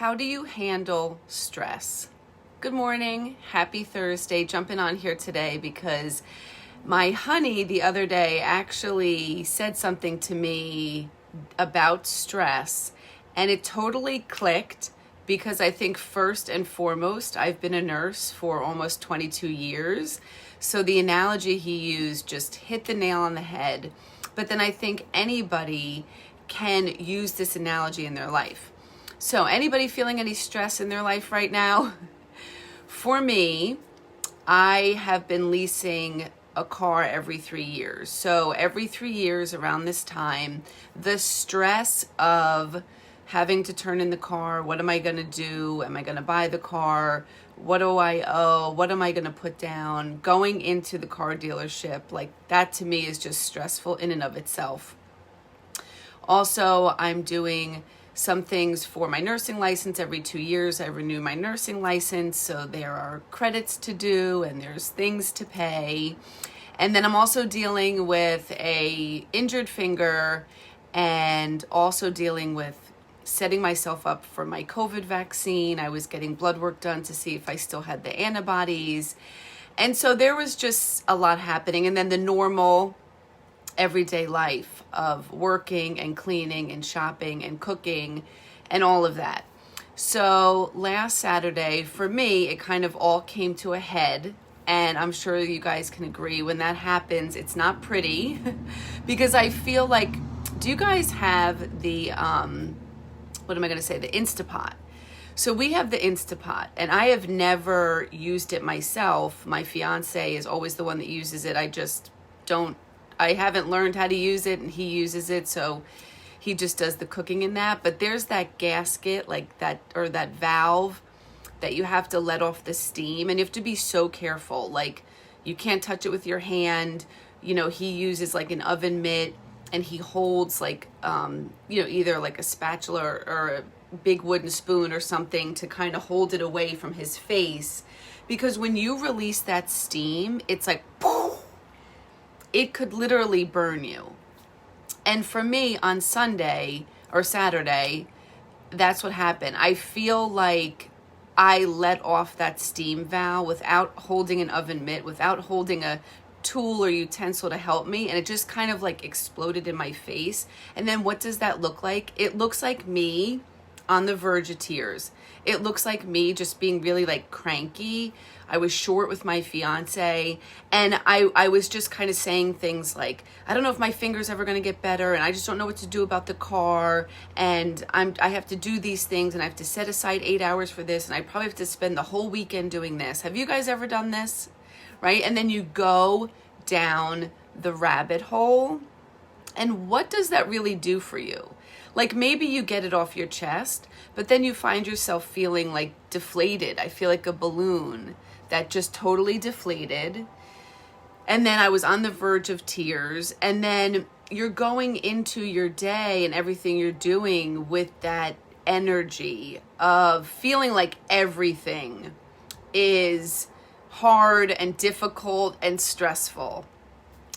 How do you handle stress? Good morning. Happy Thursday. Jumping on here today because my honey the other day actually said something to me about stress, and it totally clicked because I think first and foremost, I've been a nurse for almost 22 years. So the analogy he used just hit the nail on the head. But then I think anybody can use this analogy in their life. So anybody feeling any stress in their life right now? For me, I have been leasing a car every 3 years. So every 3 years around this time, the stress of having to turn in the car, what am I going to do? Am I going to buy the car? What do I owe? What am I going to put down? Going into the car dealership, like that to me is just stressful in and of itself. Also, I'm doing some things for my nursing license. Every 2 years I renew my nursing license, so there are credits to do and there's things to pay. And then I'm also dealing with a injured finger and also dealing with setting myself up for my COVID vaccine. I was getting blood work done to see if I still had the antibodies. And so there was just a lot happening. And then the normal everyday life of working and cleaning and shopping and cooking and all of that. So last Saturday, for me, it kind of all came to a head. And I'm sure you guys can agree when that happens, it's not pretty because I feel like, do you guys have the, what am I going to say? The Instapot. So we have the Instapot, and I have never used it myself. My fiance is always the one that uses it. I haven't learned how to use it, and he uses it, so he just does the cooking in that. But there's that gasket, like that, or that valve that you have to let off the steam, and you have to be so careful. Like, you can't touch it with your hand. You know, he uses like an oven mitt, and he holds like, either like a spatula or a big wooden spoon or something to kind of hold it away from his face. Because when you release that steam, it's like, poof, it could literally burn you. And for me on Sunday or Saturday, that's what happened. I feel like I let off that steam valve without holding an oven mitt, without holding a tool or utensil to help me, and it just kind of like exploded in my face. And then what does that look like? It looks like me on the verge of tears. It looks like me just being really like cranky. I was short with my fiance, and I was just kind of saying things like, I don't know if my finger's ever going to get better, and I just don't know what to do about the car, and I have to do these things, and I have to set aside 8 hours for this, and I probably have to spend the whole weekend doing this. Have you guys ever done this? Right? And then you go down the rabbit hole, and what does that really do for you? Like, maybe you get it off your chest, but then you find yourself feeling like deflated. I feel like a balloon that just totally deflated. And then I was on the verge of tears. And then you're going into your day and everything you're doing with that energy of feeling like everything is hard and difficult and stressful.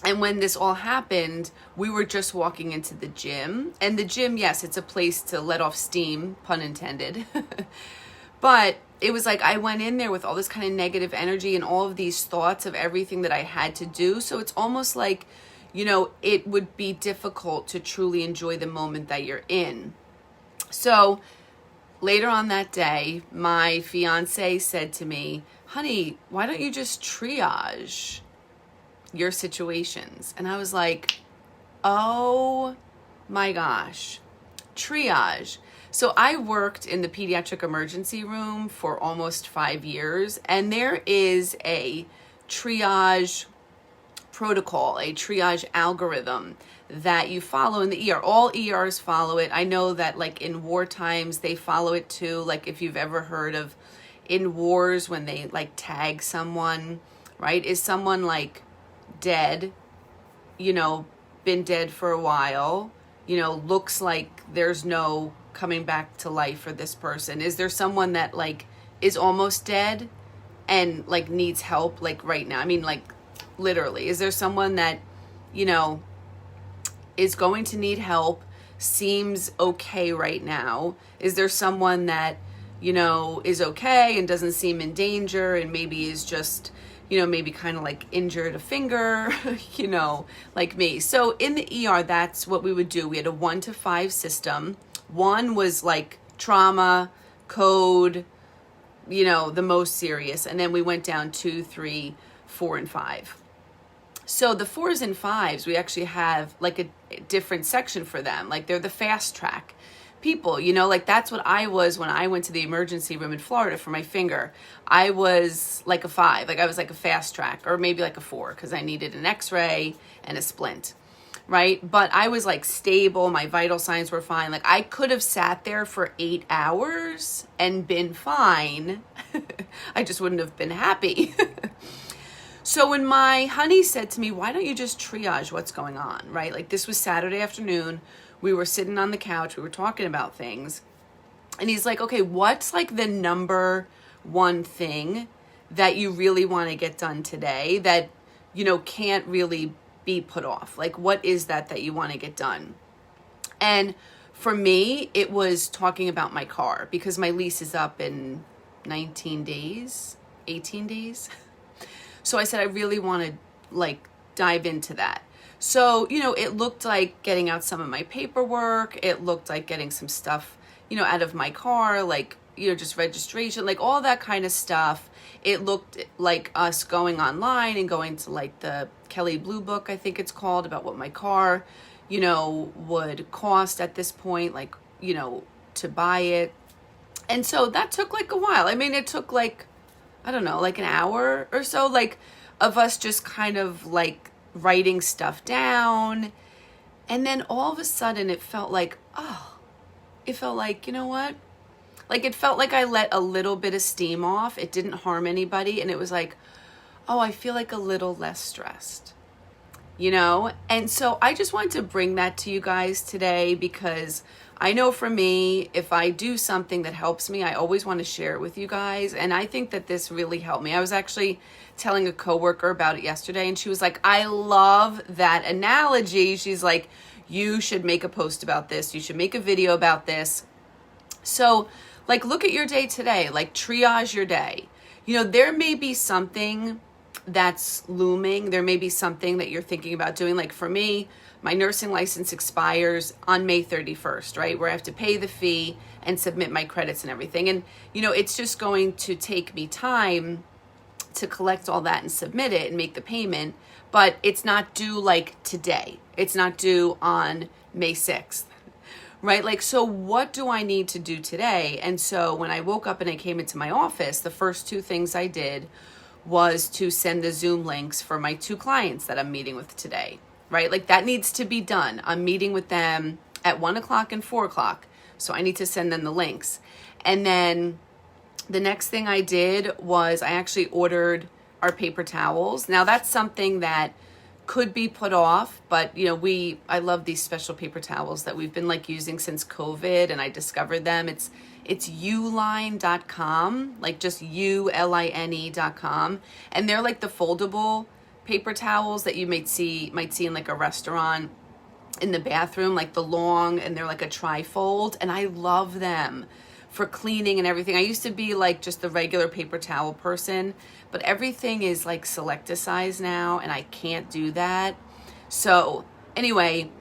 And when this all happened, we were just walking into the gym. And the gym, yes, it's a place to let off steam, pun intended. But it was like I went in there with all this kind of negative energy and all of these thoughts of everything that I had to do. So it's almost like, it would be difficult to truly enjoy the moment that you're in. So later on that day, my fiance said to me, honey, why don't you just triage your situations? And I was like, oh my gosh, triage. So I worked in the pediatric emergency room for almost 5 years, and there is a triage protocol, a triage algorithm that you follow in the ER. All ERs follow it. I know that like in war times, they follow it too. Like if you've ever heard of in wars when they like tag someone, right? Is someone like dead, been dead for a while, looks like there's no coming back to life for this person? Is there someone that like is almost dead and like needs help like right now? I mean, like literally, is there someone that, is going to need help, seems okay right now? Is there someone that is okay and doesn't seem in danger and maybe is just, maybe kind of like injured a finger, like me. So in the ER, that's what we would do. We had a 1 to 5 system. 1 was like trauma, code, the most serious. And then we went down 2, 3, 4, and 5. So the 4s and 5s, we actually have like a different section for them. Like they're the fast track people, like that's what I was when I went to the emergency room in Florida for my finger. I was like a 5, like I was like a fast track, or maybe like a 4 because I needed an x-ray and a splint, right? But I was like stable, my vital signs were fine. Like I could have sat there for 8 hours and been fine. I just wouldn't have been happy. So when my honey said to me, why don't you just triage what's going on, right? Like this was Saturday afternoon. We were sitting on the couch. We were talking about things. And he's like, okay, what's like the number one thing that you really want to get done today that, can't really be put off? Like, what is that you want to get done? And for me, it was talking about my car because my lease is up in 19 days, 18 days. So I said, I really want to like dive into that. So, it looked like getting out some of my paperwork. It looked like getting some stuff, out of my car, like, just registration, like all that kind of stuff. It looked like us going online and going to like the Kelly Blue Book, I think it's called, about what my car, would cost at this point, like, to buy it. And so that took like a while. I mean, it took like, I don't know, like an hour or so, like of us just kind of like writing stuff down. And then all of a sudden it felt like, you know what? Like it felt like I let a little bit of steam off. It didn't harm anybody. And it was like, I feel like a little less stressed, And so I just wanted to bring that to you guys today because I know for me, if I do something that helps me, I always want to share it with you guys. And I think that this really helped me. I was actually telling a coworker about it yesterday and she was like, I love that analogy. She's like, you should make a post about this. You should make a video about this. So like, look at your day today, like triage your day. There may be something that's looming. There may be something that you're thinking about doing. Like for me, my nursing license expires on May 31st, right? Where I have to pay the fee and submit my credits and everything. And, it's just going to take me time to collect all that and submit it and make the payment. But it's not due like today. It's not due on May 6th, right? Like, so what do I need to do today? And so when I woke up and I came into my office, the first 2 things I did was to send the Zoom links for my 2 clients that I'm meeting with today. Right? Like that needs to be done. I'm meeting with them at 1 o'clock and 4 o'clock. So I need to send them the links. And then the next thing I did was I actually ordered our paper towels. Now that's something that could be put off, but I love these special paper towels that we've been like using since COVID and I discovered them. It's uline.com, like just uline.com. And they're like the foldable paper towels that you might see in like a restaurant in the bathroom, like the long, and they're like a tri-fold, and I love them for cleaning and everything. I used to be like just the regular paper towel person, but everything is like Selecta-size now and I can't do that. So anyway,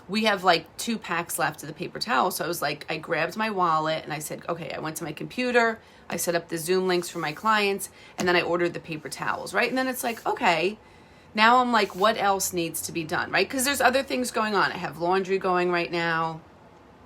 we have like 2 packs left of the paper towel. So I was like, I grabbed my wallet and I said, okay, I went to my computer, I set up the Zoom links for my clients, and then I ordered the paper towels, right? And then it's like, okay, now I'm like, what else needs to be done, right? Because there's other things going on. I have laundry going right now.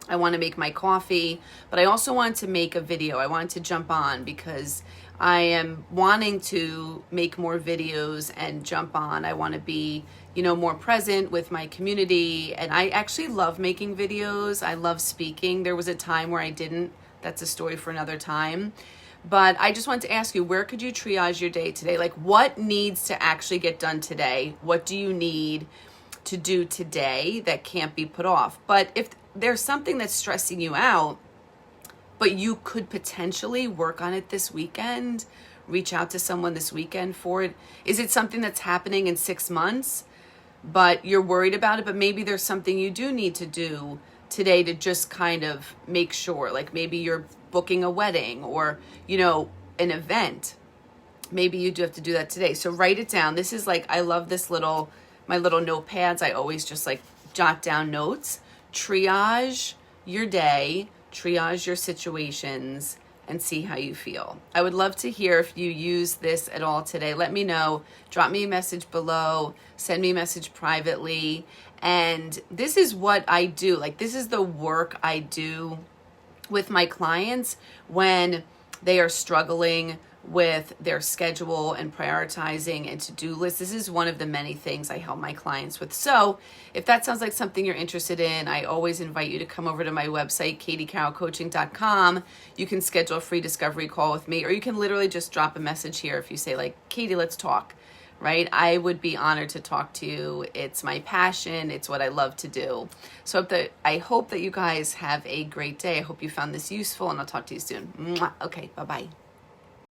I want to make my coffee, but I also wanted to make a video. I wanted to jump on because I am wanting to make more videos and jump on. I want to be, more present with my community. And I actually love making videos. I love speaking. There was a time where I didn't. That's a story for another time. But I just wanted to ask you, where could you triage your day today? Like what needs to actually get done today? What do you need to do today that can't be put off? But if there's something that's stressing you out, but you could potentially work on it this weekend, reach out to someone this weekend for it. Is it something that's happening in 6 months, but you're worried about it, but maybe there's something you do need to do today to just kind of make sure, like maybe you're booking a wedding or, an event. Maybe you do have to do that today. So write it down. This is like, I love my little notepads. I always just like jot down notes. Triage your day, triage your situations, and see how you feel. I would love to hear if you use this at all today. Let me know. Drop me a message below. Send me a message privately. And this is what I do. Like, this is the work I do with my clients when they are struggling with their schedule and prioritizing and to-do lists. This is one of the many things I help my clients with. So if that sounds like something you're interested in, I always invite you to come over to my website, katiecarrollcoaching.com. You can schedule a free discovery call with me, or you can literally just drop a message here if you say like, Katie, let's talk, right? I would be honored to talk to you. It's my passion. It's what I love to do. So I hope that you guys have a great day. I hope you found this useful, and I'll talk to you soon. Mwah. Okay, bye-bye.